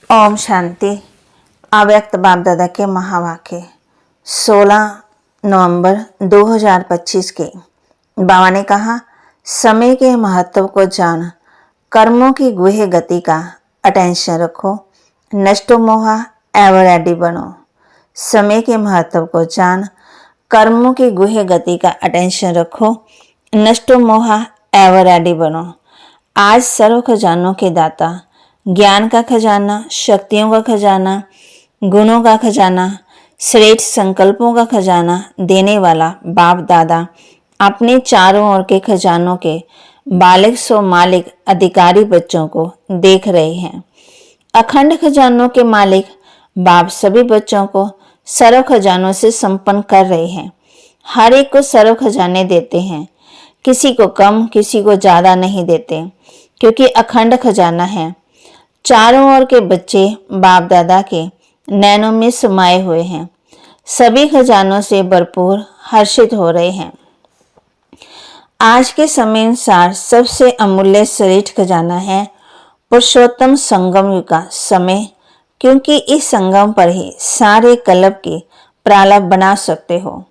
ओम शांति। अव्यक्त बाप दादा के महावाक्य 16 नवंबर 2025 के। बाबा ने कहा, समय के महत्व को जान, कर्मों की गुह्य गति का अटेंशन रखो, नष्टो मोहा एवर रेडी बनो। समय के महत्व को जान, कर्मों की गुह्य गति का अटेंशन रखो, नष्टो मोहा एवर रेडी बनो। आज सर्व खजानों के दाता, ज्ञान का खजाना, शक्तियों का खजाना, गुणों का खजाना, श्रेष्ठ संकल्पों का खजाना देने वाला बाप दादा अपने चारों ओर के खजानों के बालिक सो मालिक अधिकारी बच्चों को देख रहे हैं। अखंड खजानों के मालिक बाप सभी बच्चों को सर्व खजानों से संपन्न कर रहे हैं। हर एक को सर्व खजाने देते हैं, किसी को कम किसी को ज्यादा नहीं देते, क्योंकि अखंड खजाना है। चारों ओर के बच्चे बाप दादा के नैनों में समाये हुए हैं, सभी खजानों से भरपूर हर्षित हो रहे हैं। आज के समय अनुसार सबसे अमूल्य श्रेष्ठ खजाना है पुरुषोत्तम संगम युग का समय, क्योंकि इस संगम पर ही सारे कल्प के प्रारब्ध बना सकते हो।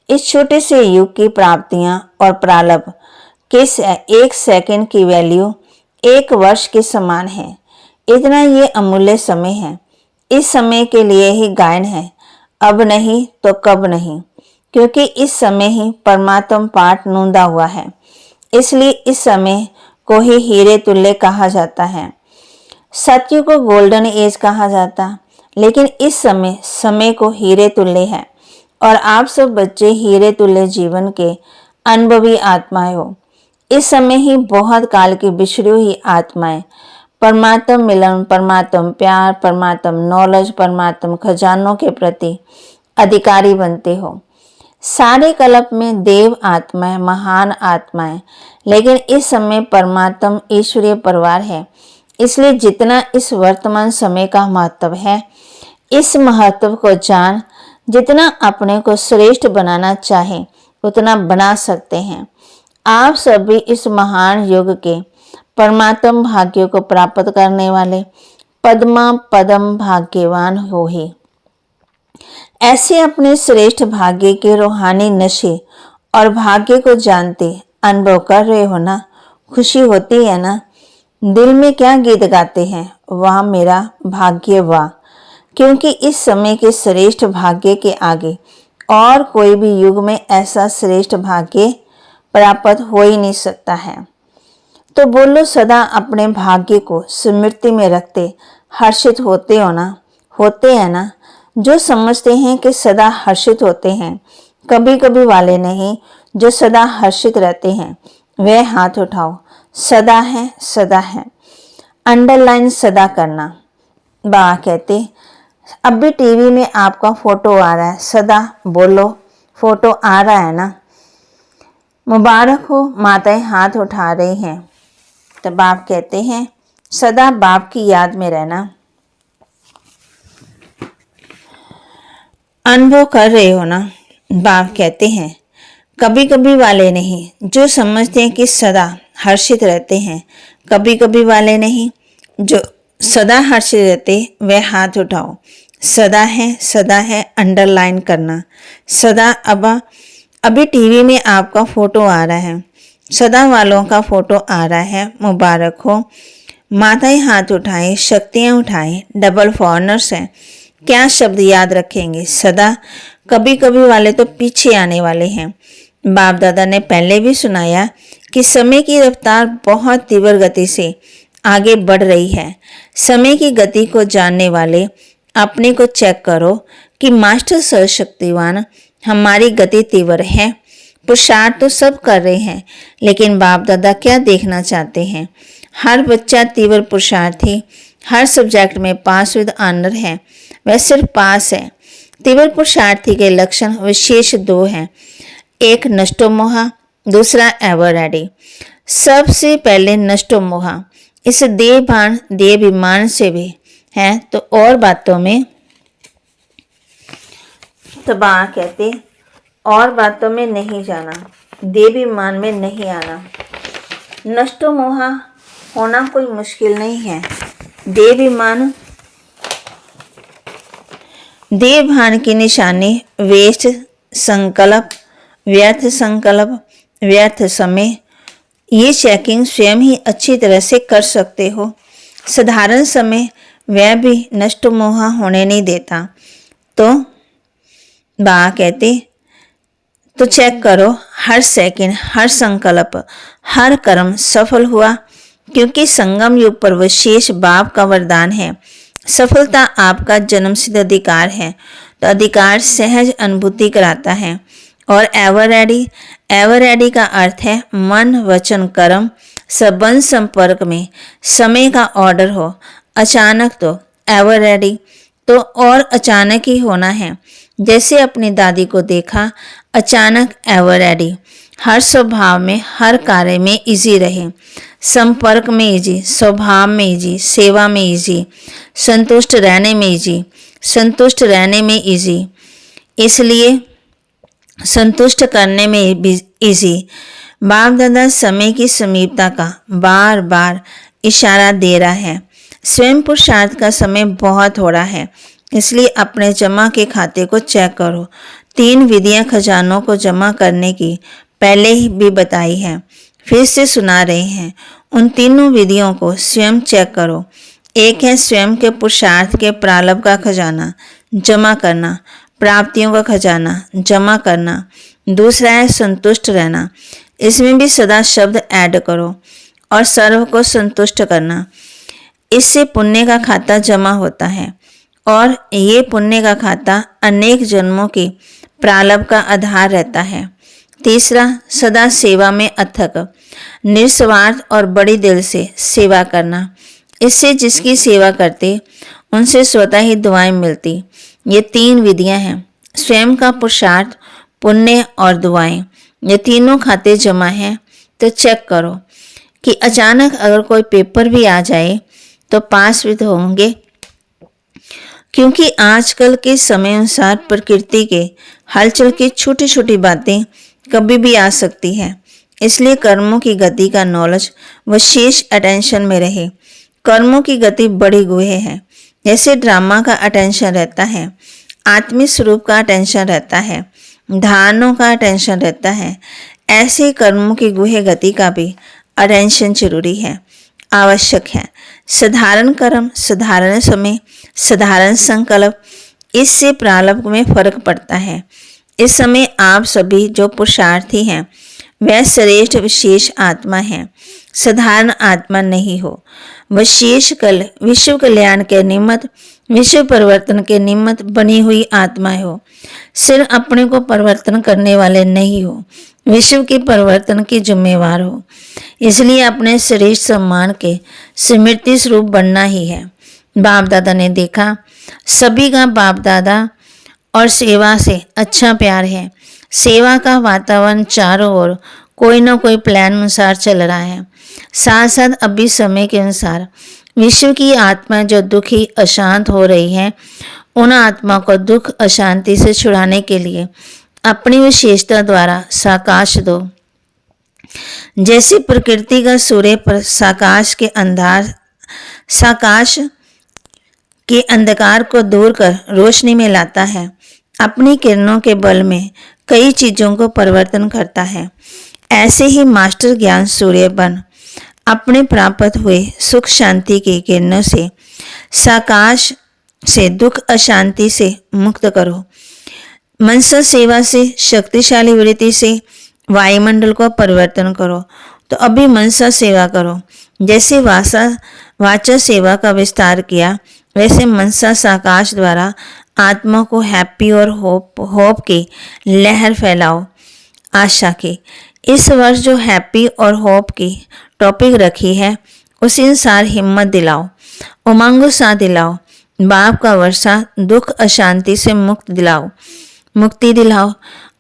इस छोटे से युग की प्राप्तियां और प्रारब्ध के एक सेकंड की वैल्यू एक वर्ष के समान है। इतना ये अमूल्य समय है। इस समय के लिए ही गायन है, अब नहीं तो कब नहीं, क्योंकि इस समय ही परमात्म पाठ नूंदा हुआ है। इसलिए इस समय को ही हीरे तुल्य कहा जाता है। सत्युग को गोल्डन एज कहा जाता, लेकिन इस समय को हीरे तुल्य है। और आप सब बच्चे हीरे तुल्य जीवन के अनुभवी आत्माएं हो। इस समय ही बहुत काल की बिछड़ी हुई आत्माएं परमात्म मिलन, परमात्म प्यार, परमात्म नॉलेज, परमात्म खजानों के प्रति अधिकारी बनते हो। सारे कल्प में देव आत्माएं, महान आत्माएं, लेकिन इस समय परमात्म ईश्वरीय परिवार है। इसलिए जितना इस वर्तमान समय का महत्व है, इस महत्व को जान, जितना अपने को श्रेष्ठ बनाना चाहे उतना बना सकते हैं। आप सभी इस महान युग के परमात्म भाग्य को प्राप्त करने वाले पद्मा पदम भाग्यवान हो ही। ऐसे अपने श्रेष्ठ भाग्य के रूहानी नशे और भाग्य को जानते अनुभव कर रहे हो ना, खुशी होती है ना। दिल में क्या गीत गाते हैं, वाह मेरा भाग्य वाह, क्योंकि इस समय के श्रेष्ठ भाग्य के आगे और कोई भी युग में ऐसा श्रेष्ठ भाग्य प्राप्त हो ही नहीं सकता है। तो बोलो, सदा अपने भाग्य को स्मृति में रखते हर्षित होते हो ना, होते हैं ना। जो समझते हैं कि सदा हर्षित होते हैं, कभी कभी वाले नहीं, जो सदा हर्षित रहते हैं वह हाथ उठाओ। सदा है, सदा है, अंडरलाइन सदा करना। बाबा कहते, अब भी टीवी में आपका फोटो आ रहा है, सदा बोलो फोटो आ रहा है ना। मुबारक हो, माताएं हाथ उठा रही हैं। तो बाप कहते हैं, सदा बाप की याद में रहना। अनुभव कर रहे हो ना। बाप कहते हैं, कभी कभी वाले नहीं, जो समझते हैं कि सदा हर्षित रहते हैं, कभी कभी वाले नहीं, जो सदा हर्षित रहते वह हाथ उठाओ। सदा है, अंडरलाइन करना। सदा अभी टीवी में आपका फोटो आ रहा है, सदा वालों का फोटो आ रहा है। मुबारक हो, माताएं हाथ उठाएं, शक्तियां उठाएं, डबल फॉरनर्स हैं। क्या शब्द याद रखेंगे, सदा। कभी कभी वाले तो पीछे आने वाले हैं। बाप दादा ने पहले भी सुनाया कि समय की रफ्तार बहुत तीव्र गति से आगे बढ़ रही है। समय की गति को जानने वाले अपने को चेक करो कि मास्टर सर्वशक्तिवान हमारी गति तीव्र है। पुरुषार्थ तो सब कर रहे हैं, लेकिन बाप दादा क्या देखना चाहते हैं? हर बच्चा तीव्र पुरुषार्थी, हर सब्जेक्ट में पास विद ऑनर है, वह सिर्फ पास है। तीव्र पुरुषार्थी के लक्षण विशेष दो हैं, एक नष्टो मोहा, दूसरा एवर रेडी। सबसे पहले नष्टो मोहा, इस देहभान देहाभिमान से भी है, तो और बातों में तो बाबा कहते, और बातों में नहीं जाना, देहाभिमान में नहीं आना। नष्टो मोहा होना कोई मुश्किल नहीं है। देहाभिमान देह भान की निशानी वेस्ट संकल्प, व्यर्थ समय, ये चेकिंग स्वयं ही अच्छी तरह से कर सकते हो। साधारण समय वह भी नष्ट मोह होने नहीं देता। तो बा कहते तो चेक करो, हर सेकंड, हर संकल्प, हर कर्म सफल हुआ, क्योंकि संगम युग पर विशेष बाप का वरदान है। सफलता आपका जन्मसिद्ध अधिकार है। तो अधिकार सहज अनुभूति कराता है। और एवर रेडी का अर्थ है मन वचन कर्म संबंध संपर्क में समय का ऑर्डर हो। अचानक तो एवर रेडी, तो और अचानक ही होना है। जैसे अपनी दादी को देखा, अचानक एवर रेडी। हर स्वभाव में, हर कार्य में इजी रहे। संपर्क में इजी, स्वभाव में इजी, सेवा में इजी, संतुष्ट रहने में इजी, संतुष्ट रहने में इजी, इसलिए संतुष्ट करने में भी इजी। बाप दादा समय की समीपता का बार बार इशारा दे रहा है। स्वयं पुरुषार्थ का समय बहुत थोड़ा है, इसलिए अपने जमा के खाते को चेक करो। 3 विधियां खजानों को जमा करने की पहले ही भी बताई है, फिर से सुना रहे हैं। उन तीनों विधियों को स्वयं चेक करो। एक है स्वयं के पुरुषार्थ के प्रारब्ध का खजाना जमा करना, प्राप्तियों का खजाना जमा करना। दूसरा है संतुष्ट रहना, इसमें भी सदा शब्द ऐड करो। और सर्व को संतुष्ट करना, इससे पुण्य का खाता जमा होता है, और ये पुण्य का खाता अनेक जन्मों की प्रारब्ध का आधार रहता है। तीसरा, सदा सेवा में अथक, निस्वार्थ और बड़ी दिल से सेवा करना। इससे जिसकी सेवा करते उनसे स्वतः ही दुआएं मिलती। ये 3 विधियां हैं, स्वयं का पुरुषार्थ, पुण्य और दुआएं। ये तीनों खाते जमा हैं। तो चेक करो कि अचानक अगर कोई पेपर भी आ जाए तो पास भी तो होंगे, क्योंकि आजकल के समय अनुसार प्रकृति के हलचल की छोटी छोटी बातें कभी भी आ सकती है। इसलिए कर्मों की गति का नॉलेज विशेष अटेंशन में रहे। कर्मों की गति बड़ी गुहे है। जैसे ड्रामा का अटेंशन रहता है, आत्मिक स्वरूप का अटेंशन रहता है, धारणों का अटेंशन रहता है, ऐसे कर्मों की गुहे गति का भी अटेंशन जरूरी है, आवश्यक है। साधारण कर्म, साधारण समय, साधारण संकल्प, इससे प्रारब्ध में फर्क पड़ता है। इस समय आप सभी जो पुरुषार्थी हैं वह श्रेष्ठ विशेष आत्मा है, साधारण आत्मा नहीं हो। विश्व कल्याण के निमित्त, विश्व परिवर्तन के निमित्त बनी हुई आत्मा हो। सिर्फ अपने को परिवर्तन करने वाले नहीं हो, विश्व के परिवर्तन की जिम्मेवार हो। इसलिए अपने श्रेष्ठ सम्मान के स्मृति स्वरूप बनना ही है। बाप दादा ने देखा, सभी का बाप दादा और सेवा से अच्छा प्यार है। सेवा का वातावरण चारों ओर कोई ना कोई प्लान अनुसार चल रहा है। साथ साथ अभी समय के अनुसार विश्व की आत्मा जो दुखी अशांत हो रही है, उन आत्मा को दुख अशांति से छुड़ाने के लिए अपनी विशेषता द्वारा साकाश दो। जैसे प्रकृति का सूर्य पर साकाश के अंधकार को दूर कर रोशनी में लाता है, अपनी किरणों के बल में कई चीजों को परिवर्तन करता है। ऐसे ही मास्टर ज्ञान सूर्य बन अपने प्राप्त हुए सुख शांति की किरणों से साकाश से दुख अशांति से मुक्त करो। मनसा सेवा से, शक्तिशाली वृत्ति से वायुमंडल को परिवर्तन करो। तो अभी मनसा सेवा करो। जैसे वाचा सेवा का विस्तार किया, वैसे मनसा साकाश द्वारा आत्मा को हैप्पी और होप की लहर फैलाओ। आशा की इस वर्ष जो हैप्पी और होप की टॉपिक रखी है, उसी अनुसार हिम्मत दिलाओ, उमंग सा दिलाओ। बाप का वर्षा दुख अशांति से मुक्ति दिलाओ।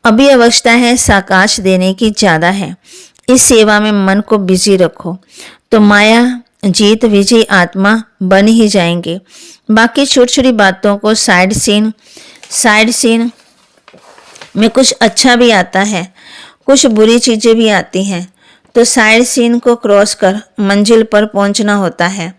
अभी अवस्था है साकाश देने की ज्यादा है। इस सेवा में मन को बिजी रखो तो माया जीत विजयी आत्मा बन ही जाएंगे। बाकी छोटी छोटी बातों को साइड सीन में कुछ अच्छा भी आता है, कुछ बुरी चीजें भी आती हैं। तो साइड सीन को क्रॉस कर मंजिल पर पहुंचना होता है।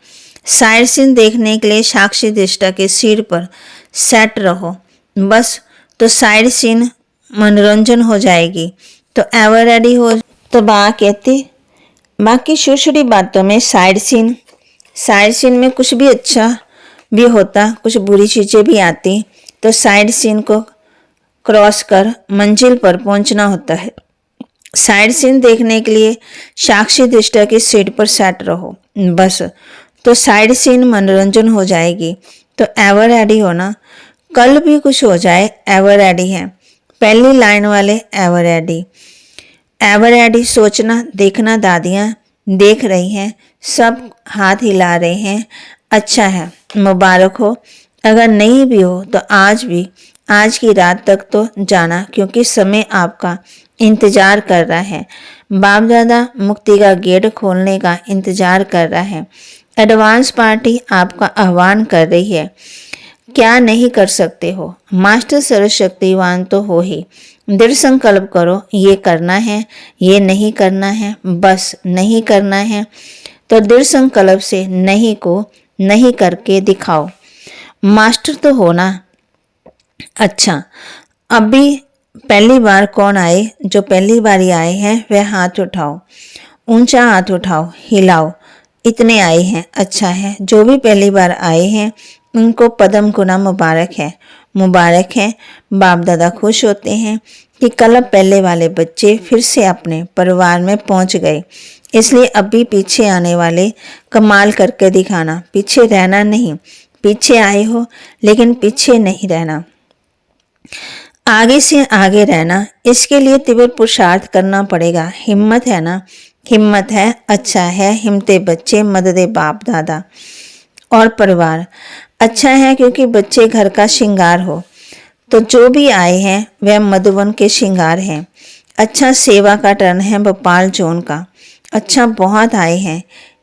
साइड सीन देखने के लिए साक्षी दृष्टा के सिर पर सेट रहो। बस तो साइड सीन मनोरंजन हो जाएगी, तो एवर रेडी हो। तो बा कहती बाकी छोटी छोटी बातों में साइड सीन में कुछ भी अच्छा भी होता, कुछ बुरी चीज़ें भी आती, तो साइड सीन को क्रॉस कर मंजिल पर पहुंचना होता है। साइड सीन देखने के लिए साक्षी दृष्टा की सीट पर सेट रहो, बस तो साइड सीन मनोरंजन हो जाएगी। तो एवर रेडी होना, कल भी कुछ हो जाए एवर रेडी है। पहली लाइन वाले एवर रेडी सोचना देखना दादियाँ देख रही हैं, सब हाथ हिला रहे हैं, अच्छा है मुबारक हो। अगर नहीं भी हो तो आज की रात तक तो जाना, क्योंकि समय आपका इंतजार कर रहा है। बाप दादा मुक्ति का गेट खोलने का इंतजार कर रहा है। एडवांस पार्टी आपका आह्वान कर रही है। क्या नहीं कर सकते हो, मास्टर सर्वशक्तिवान तो हो ही। दृढ़ संकल्प करो, ये करना है, ये नहीं करना है, बस नहीं करना है। तो दृढ़ संकल्प से नहीं को नहीं करके दिखाओ। मास्टर तो होना। अच्छा, अभी पहली बार कौन आए? जो पहली बार आए हैं वह हाथ उठाओ, ऊंचा हाथ उठाओ, हिलाओ। इतने आए हैं, अच्छा है। जो भी पहली बार आए हैं उनको पदम गुना मुबारक है, मुबारक है। बाप दादा खुश होते हैं कि कल पहले वाले बच्चे फिर से अपने परिवार में पहुंच गए। इसलिए अभी पीछे आने वाले कमाल करके दिखाना, पीछे रहना नहीं। पीछे आए हो लेकिन पीछे नहीं रहना, आगे से आगे रहना। इसके लिए तीव्र पुरुषार्थ करना पड़ेगा। हिम्मत है ना? हिम्मत है, अच्छा है। हिम्मते बच्चे मददे बाप दादा और परिवार। अच्छा है क्योंकि बच्चे घर का श्रृंगार हो। तो जो भी आए हैं वह मधुवन के श्रृंगार हैं। अच्छा, सेवा का टर्न है भोपाल जोन का। अच्छा, बहुत आए हैं।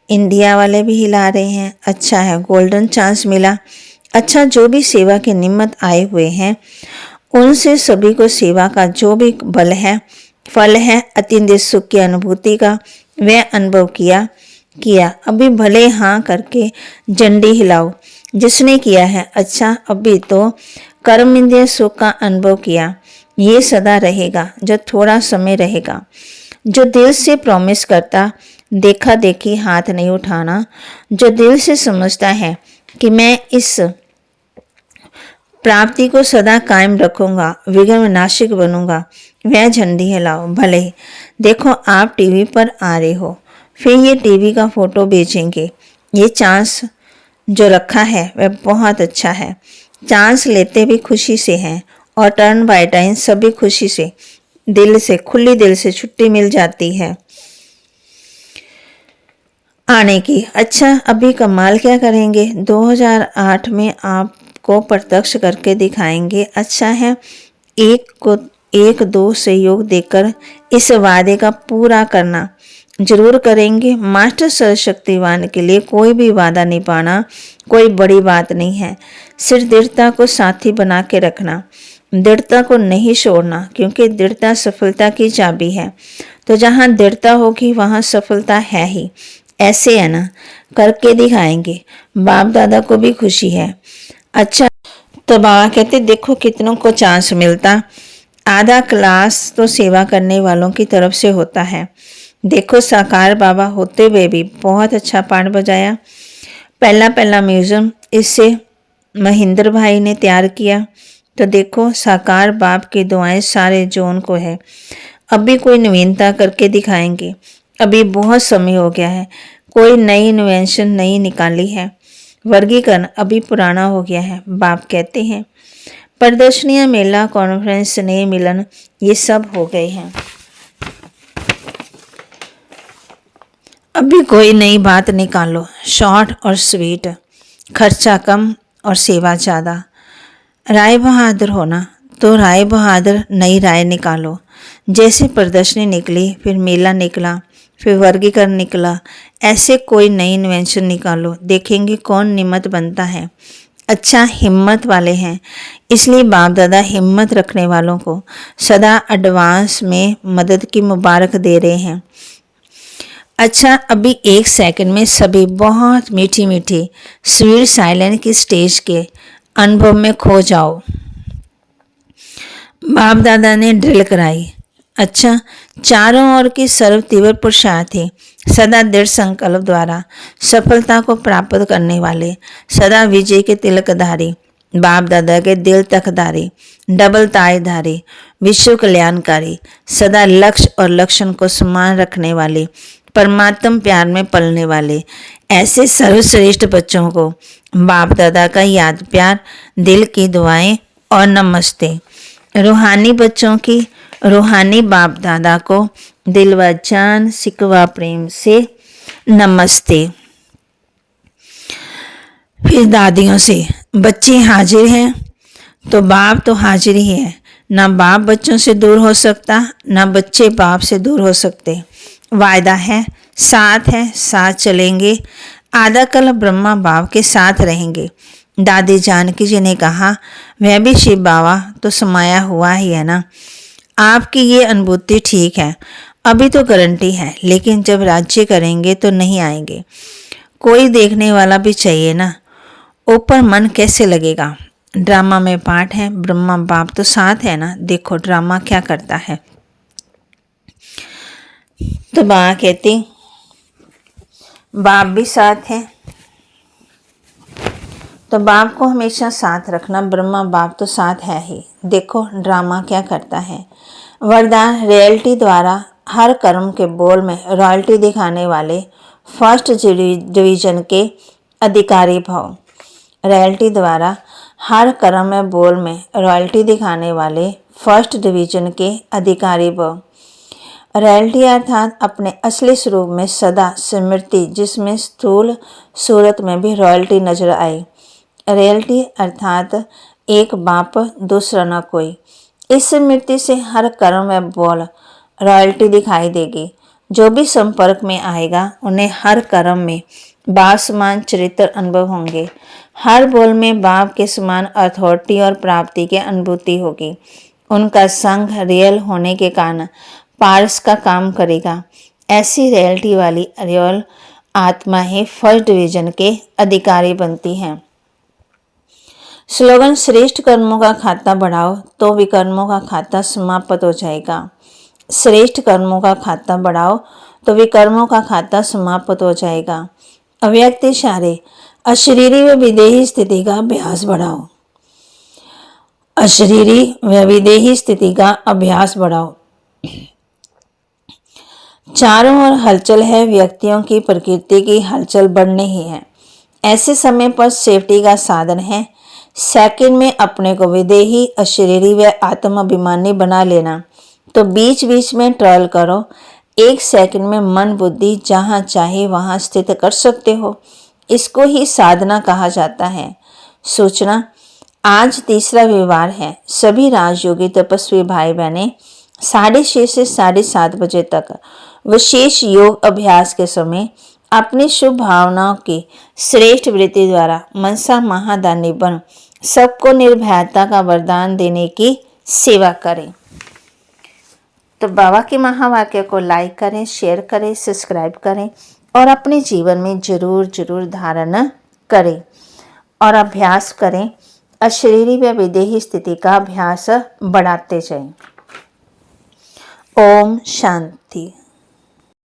इंडिया वाले भी हिला रहे हैं, अच्छा है। गोल्डन चांस मिला। अच्छा, जो भी सेवा के निमित्त आए हुए हैं उनसे सभी को सेवा का जो भी बल है, फल है, अतिंद्रिय सुख की अनुभूति का वह अनुभव किया। अभी भले हाँ करके झंडी हिलाओ जिसने किया है। अच्छा, अभी तो कर्म इंद्रिय सुख का अनुभव किया। ये सदा रहेगा जो थोड़ा समय रहेगा। जो दिल से प्रॉमिस करता, देखा देखी हाथ नहीं उठाना। जो दिल से समझता है कि मैं इस प्राप्ति को सदा कायम रखूंगा, विघ्न विनाशक बनूंगा, वह झंडी हिलाओ। भले देखो आप टीवी पर आ रहे हो, फिर ये टीवी का फोटो बेचेंगे। ये चांस जो रखा है वह बहुत अच्छा है। चांस लेते भी खुशी से हैं और टर्न बाय टाइम सभी खुशी से, दिल से, खुली दिल से छुट्टी मिल जाती है आने की। अच्छा, अभी कमाल क्या करेंगे? 2008 में आपको प्रत्यक्ष करके दिखाएंगे। अच्छा है, एक दो सहयोग देकर इस वादे का पूरा करना जरूर करेंगे। मास्टर सर्वशक्तिवान के लिए कोई भी वादा निभाना कोई बड़ी बात नहीं है। सिर्फ दृढ़ता को साथी बना के रखना, दृढ़ता को नहीं छोड़ना, क्योंकि दृढ़ता सफलता की चाबी है। तो जहाँ दृढ़ता होगी वहाँ सफलता है ही। ऐसे है ना, करके दिखाएंगे। बाप दादा को भी खुशी है। अच्छा, तो बाबा कहते देखो कितनों को चांस मिलता। आधा क्लास तो सेवा करने वालों की तरफ से होता है। देखो साकार बाबा होते हुए भी बहुत अच्छा पाठ बजाया। पहला म्यूजियम इससे महेंद्र भाई ने तैयार किया। तो देखो साकार बाप की दुआएं सारे जोन को है। अभी कोई नवीनता करके दिखाएंगे। अभी बहुत समय हो गया है, कोई नई इन्वेंशन नहीं निकाली है। वर्गीकरण अभी पुराना हो गया है। बाप कहते हैं प्रदर्शनियां, मेला, कॉन्फ्रेंस, स्नेह मिलन ये सब हो गए हैं। अभी कोई नई बात निकालो, शॉर्ट और स्वीट, खर्चा कम और सेवा ज़्यादा। राय बहादुर होना, तो राय बहादुर नई राय निकालो। जैसे प्रदर्शनी निकली, फिर मेला निकला, फिर वर्गीकरण निकला, ऐसे कोई नई इन्वेंशन निकालो, देखेंगे कौन निमित्त बनता है। अच्छा, हिम्मत वाले हैं, इसलिए बाप दादा हिम्मत रखने वालों को सदा एडवांस में मदद की मुबारक दे रहे हैं। अच्छा, अभी एक सेकंड में सभी बहुत मीठी मीठी स्वीट साइलेंस की स्टेज के अनुभव में खो जाओ। बाप दादा ने ड्रिल कराई। अच्छा, चारों ओर की सर्व तीव्र पुरुषार्थी, सदा दृढ़ संकल्प द्वारा सफलता को प्राप्त करने वाले, सदा विजय के तिलकधारी, बाप दादा के दिल तकधारी, डबल ताजधारी, विश्व कल्याणकारी, सदा लक्ष्य और लक्षण को समान रखने वाले, परमात्म प्यार में पलने वाले, ऐसे सर्वश्रेष्ठ बच्चों को बाप दादा का याद प्यार, दिल की दुआएं और नमस्ते। रूहानी बच्चों की रूहानी बाप दादा को दिल व जान सिकवा प्रेम से नमस्ते। फिर दादियों से, बच्चे हाजिर हैं तो बाप तो हाजिर ही है। ना बाप बच्चों से दूर हो सकता, ना बच्चे बाप से दूर हो सकते। वायदा है, साथ चलेंगे। आधा कल ब्रह्मा बाप के साथ रहेंगे। दादी जानकी जी ने कहा, वह भी शिव बाबा तो समाया हुआ ही है ना। आपकी ये अनुभूति ठीक है, अभी तो गारंटी है, लेकिन जब राज्य करेंगे तो नहीं आएंगे। कोई देखने वाला भी चाहिए ना, ऊपर मन कैसे लगेगा। ड्रामा में पाठ है, ब्रह्मा बाप तो साथ है ना। देखो ड्रामा क्या करता है। तो बाबा कहती, बाप भी साथ है तो बाप को हमेशा साथ रखना। ब्रह्मा बाप तो साथ है ही। देखो ड्रामा क्या करता है। वरदान, रियलिटी द्वारा हर कर्म के बोल में रॉयल्टी दिखाने वाले फर्स्ट डिवीजन के अधिकारी भव। रॉयल्टी द्वारा हर कर्म में बोल में रॉयल्टी दिखाने वाले फर्स्ट डिवीजन के अधिकारी भव। रॉयल्टी अर्थात अपने असली स्वरूप में सदा स्मृति, जिसमें स्थूल सूरत में भी रॉयल्टी नजर आई। रियलिटी अर्थात एक बाप दूसरा न कोई। इस स्मृति से हर कर्म में बोल रॉयल्टी दिखाई देगी। जो भी संपर्क में आएगा उन्हें हर कर्म में बाप समान चरित्र अनुभव होंगे। हर बोल में बाप के समान अथॉरिटी और प्राप्ति की अनुभूति होगी। उनका संग रियल होने के कारण पार्स का काम करेगा। ऐसी रियलिटी वाली रियल आत्मा ही फर्स्ट डिवीजन के अधिकारी बनती हैं। स्लोगन, श्रेष्ठ कर्मों का खाता बढ़ाओ तो विकर्मों का खाता समाप्त हो जाएगा। श्रेष्ठ कर्मों का खाता बढ़ाओ तो विकर्मों का खाता समाप्त हो जाएगा। अव्यक्त इशारे, अशरीरी व विदेही स्थिति का अभ्यास बढ़ाओ। अशरीरी व विदेही स्थिति का अभ्यास बढ़ाओ। चारों ओर हलचल है, व्यक्तियों की प्रकृति की हलचल बढ़ने ही है। ऐसे समय पर सेफ्टी का साधन है। सेकंड में अपने को विदेही, अशरीरी व आत्माभिमानी बना लेना। तो बीच बीच में ट्रायल करो। एक सेकंड में मन बुद्धि जहाँ चाहे वहाँ स्थित कर सकते हो। इसको ही साधना कहा जाता है। सूचना, आज तीसरा रविवार है। सभी राजयोगी तपस्वी भाई बहनें 6:30 से 7:30 बजे तक विशेष योग अभ्यास के समय अपनी शुभ भावनाओं की श्रेष्ठ वृत्ति द्वारा मनसा महादानी बन सबको निर्भयता का वरदान देने की सेवा करें। तो बाबा के महावाक्य को लाइक करें, शेयर करें, सब्सक्राइब करें और अपने जीवन में जरूर धारण करें और अभ्यास करें। अशरीरी व विदेही स्थिति का अभ्यास बढ़ाते जाएं। ओम शांति।